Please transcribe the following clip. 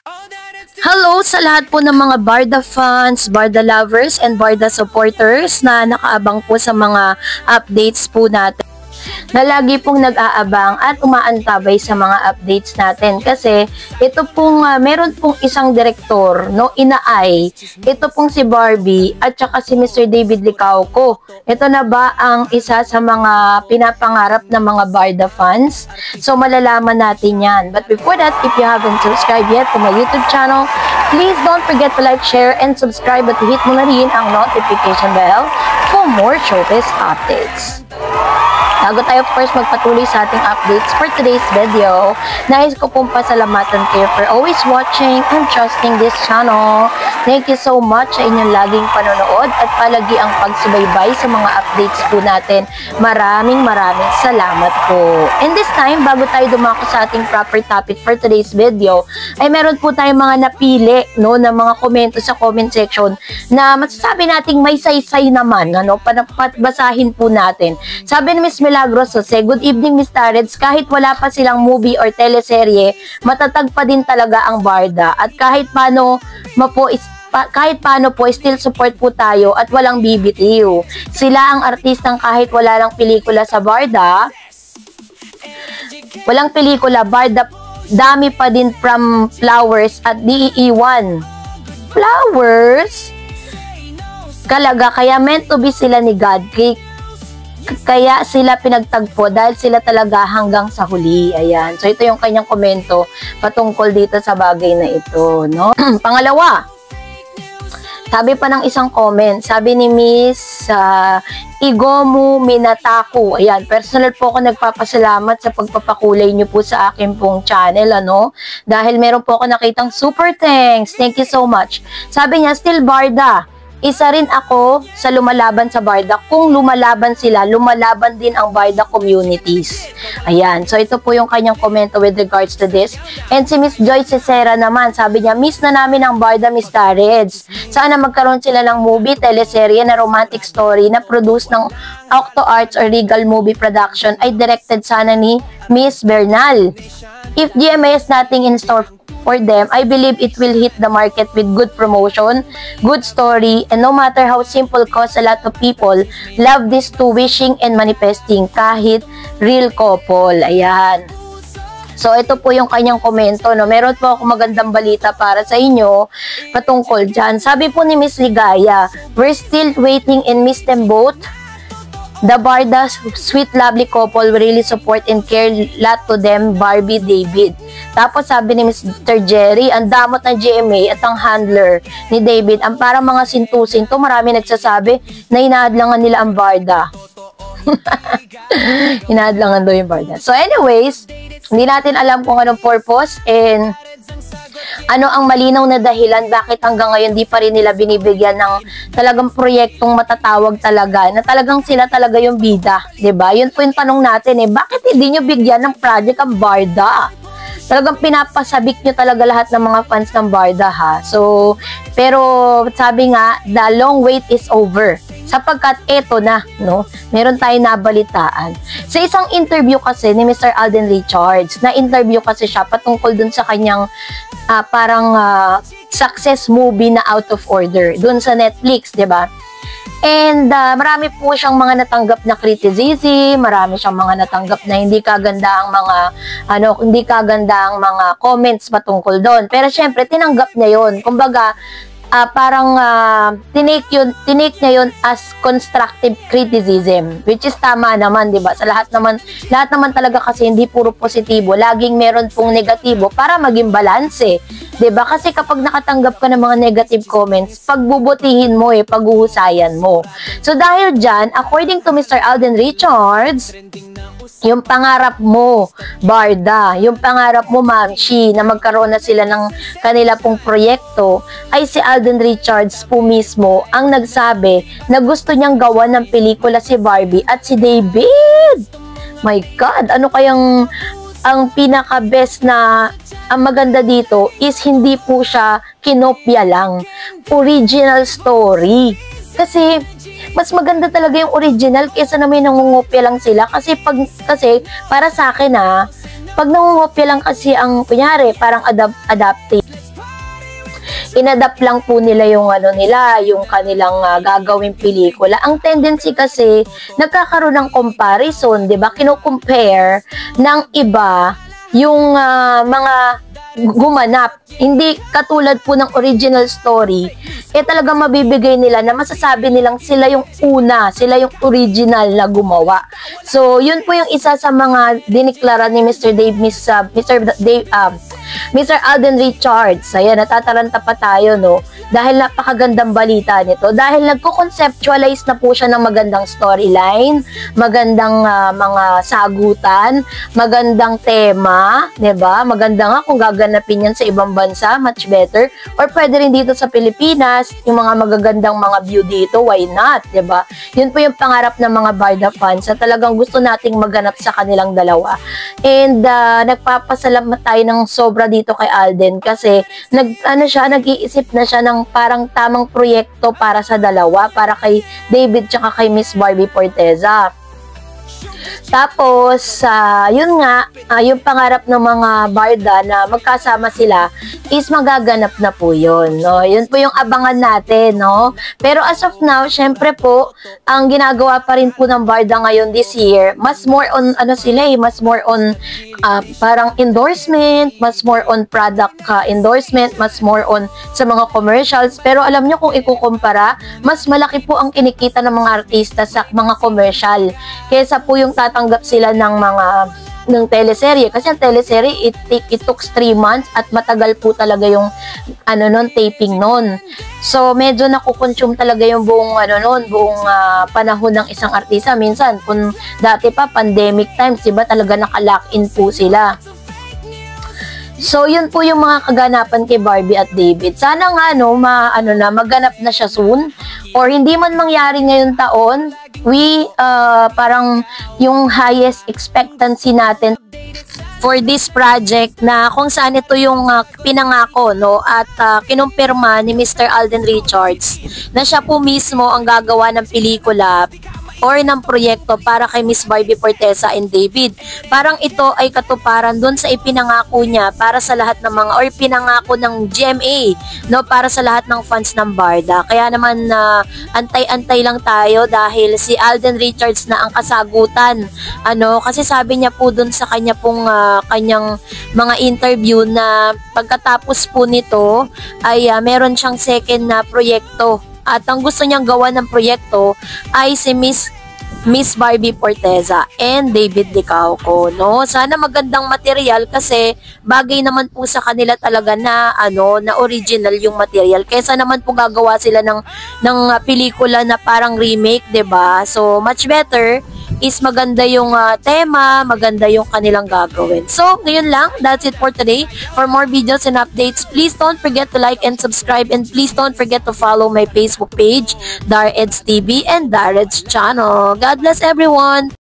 Hello sa lahat po ng mga Barda fans, Barda lovers, and Barda supporters na nakaabang po sa mga updates po natin. Na lagi pong nag-aabang at umaantabay sa mga updates natin kasi ito pong meron pong isang direktor, no, inaay. Ito pong si Barbie at saka si Mr. David Licauco. Ito na ba ang isa sa mga pinapangarap ng mga Barda fans? So malalaman natin yan. But before that, if you haven't subscribed yet to my YouTube channel, please don't forget to like, share, and subscribe at hit mo na rin ang notification bell for more showbiz updates. Bago tayo first magpatuloy sa ating updates for today's video, nais ko pong pasalamatan kayo for always watching and trusting this channel. Thank you so much sa inyong laging panonood at palagi ang pagsubaybay sa mga updates po natin. Maraming salamat po. And this time, bago tayo dumako sa ating proper topic for today's video, ay meron po tayong mga napili, no, na mga komento sa comment section na masasabi nating may saysay naman, ano, basahin po natin. Sabi ni Miss Milagros Jose, good evening Miss Tareds, kahit wala pa silang movie or teleserye, matatag pa din talaga ang Barda at kahit paano po still support po tayo at walang bibitiw. Sila ang artistang kahit wala lang pelikula sa Barda, walang pelikula, Barda dami pa din from Flowers at DE1. Flowers? Kalaga, kaya meant to be sila ni God. Kaya sila pinagtagpo dahil sila talaga hanggang sa huli. Ayan. So, ito yung kanyang komento patungkol dito sa bagay na ito, no? Pangalawa, sabi pa ng isang comment, sabi ni Miss Igomu Minataku. Ayan, personal po ako nagpapasalamat sa pagpapakulay niyo po sa akin pong channel, ano? Dahil meron po ako nakitang super thanks. Thank you so much. Sabi niya, still Barda. Isa rin ako sa lumalaban sa Barda. Kung lumalaban sila, lumalaban din ang Barda communities. Ayan. So, ito po yung kanyang komento with regards to this. And si Miss Joyce Cesera naman, sabi niya, miss na namin ang Barda, Miss Tareds. Sana magkaroon sila ng movie, teleserye na romantic story na produce ng Octo Arts or Regal Movie Production ay directed sana ni Miss Bernal. If GMA has nothing in store for them, I believe it will hit the market with good promotion, good story, and no matter how simple cause, a lot of people love this to wishing and manifesting kahit real couple. Ayan. So, ito po yung kanyang komento, no? Meron po ako magandang balita para sa inyo patungkol dyan. Sabi po ni Miss Ligaya, we're still waiting and miss them both. The Barda, sweet lovely couple, we really support and care lot to them, Barbie, David. Tapos sabi ni Mr. Jerry, ang damot ng GMA at ang handler ni David, ang parang mga sintu-sinto, marami nagsasabi na inaadlangan nila ang Barda. Inaadlangan daw yung Barda. So anyways, hindi natin alam kung anong purpose and ano ang malinaw na dahilan bakit hanggang ngayon di pa rin nila binibigyan ng talagang proyektong matatawag talaga, na talagang sila talaga yung bida, 'di ba? Yun po yung tanong natin bakit hindi nyo bigyan ng project ang Barda? Talagang pinapasabik nyo talaga lahat ng mga fans ng Barda, ha? So, pero sabi nga, the long wait is over. Sapagkat eto na, no? Meron tayong nabalitaan. Sa isang interview kasi ni Mr. Alden Richards, na-interview kasi siya patungkol dun sa kanyang success movie na Out of Order, dun sa Netflix, 'di ba? And marami po siyang mga natanggap na criticism, marami siyang mga natanggap na hindi kaganda ang mga comments patungkol doon. Pero syempre tinanggap niya 'yon. Kumbaga, tinake niya yun as constructive criticism, which is tama naman, 'di ba? Sa lahat naman talaga kasi hindi puro positibo, laging meron pong negatibo para maging balanse, 'di ba? Kasi kapag nakatanggap ka ng mga negative comments, pagbubutihin mo paghuhusayan mo. So dahil diyan, according to Mr. Alden Richards, yung pangarap mo, Barda, yung pangarap mo, Mamshi, na magkaroon na sila ng kanila pong proyekto, ay si Alden Richards po mismo ang nagsabi na gusto niyang gawa ng pelikula si Barbie at si David. My God, ano kayang ang pinaka-best na ang maganda dito is hindi po siya kinopya lang. Original story. Kasi mas maganda talaga yung original kaysa na may nangungopya lang sila. Kasi para sa akin pag nangungopya lang kasi ang kunyari parang adaptive, inadapt lang po nila yung yung kanilang gagawing pelikula. Ang tendency kasi, nagkakaroon ng comparison, 'di ba? Kino-compare ng iba yung mga gumanap. Hindi katulad po ng original story, talagang mabibigay nila na masasabi nilang sila yung una, sila yung original na gumawa. So, yun po yung isa sa mga diniklara ni Mr. Alden Richards. Ayan, natataranta pa tayo, no? Dahil napakagandang balita nito. Dahil nagko-conceptualize na po siya ng magandang storyline, magandang mga sagutan, magandang tema, 'di ba? Maganda nga kung gaganapin yan sa ibang bansa, much better. Or pwede rin dito sa Pilipinas, yung mga magagandang mga view dito, why not, 'di ba? Yun po yung pangarap ng mga Barda fans, at talagang gusto nating maganap sa kanilang dalawa. And nagpapasalamat tayo ng sobra dito kay Alden kasi nag-iisip na siya ng parang tamang proyekto para sa dalawa, para kay David tsaka kay Miss Barbie Forteza. Tapos, yun nga, yung pangarap ng mga Barda na magkasama sila is magaganap na po yun, no? Yun po yung abangan natin, no? Pero as of now, syempre po, ang ginagawa pa rin po ng Barda ngayon this year, mas more on, mas more on parang endorsement, mas more on product endorsement, mas more on sa mga commercials. Pero alam nyo, kung ikukumpara, mas malaki po ang kinikita ng mga artista sa mga commercial kaysa po yung tatanggap sila ng teleserye. Kasi ang teleserye, it took 3 months at matagal po talaga yung taping nun. So, medyo nakukonsume talaga yung buong panahon ng isang artista. Minsan, kung dati pa, pandemic times, diba talaga naka-lock-in po sila. So, yun po yung mga kaganapan kay Barbie at David. Sana nga, maganap na siya soon. Or hindi man mangyari ngayong taon, parang yung highest expectancy natin for this project na kung saan ito yung pinangako, no? At kinumpirma ni Mr. Alden Richards na siya po mismo ang gagawa ng pelikula or ng proyekto para kay Miss Barbie Forteza and David. Parang ito ay katuparan dun sa ipinangako niya para sa lahat ng mga, or pinangako ng GMA, no, para sa lahat ng fans ng Barda. Kaya naman antay-antay lang tayo dahil si Alden Richards na ang kasagutan. Kasi sabi niya po dun sa kanyang mga interview na pagkatapos po nito ay meron siyang second na proyekto. At ang gusto niyang gawa ng proyekto ay si Miss Barbie Forteza and David Licauco, no? Sana magandang material kasi bagay naman po sa kanila talaga na na original yung material. Kaysa naman po gagawa sila ng pelikula na parang remake, 'di ba? So much better is maganda yung tema, maganda yung kanilang gagawin. So, ngayon lang, that's it for today. For more videos and updates, please don't forget to like and subscribe, and please don't forget to follow my Facebook page, Dareds TV and Dareds Channel. God bless everyone!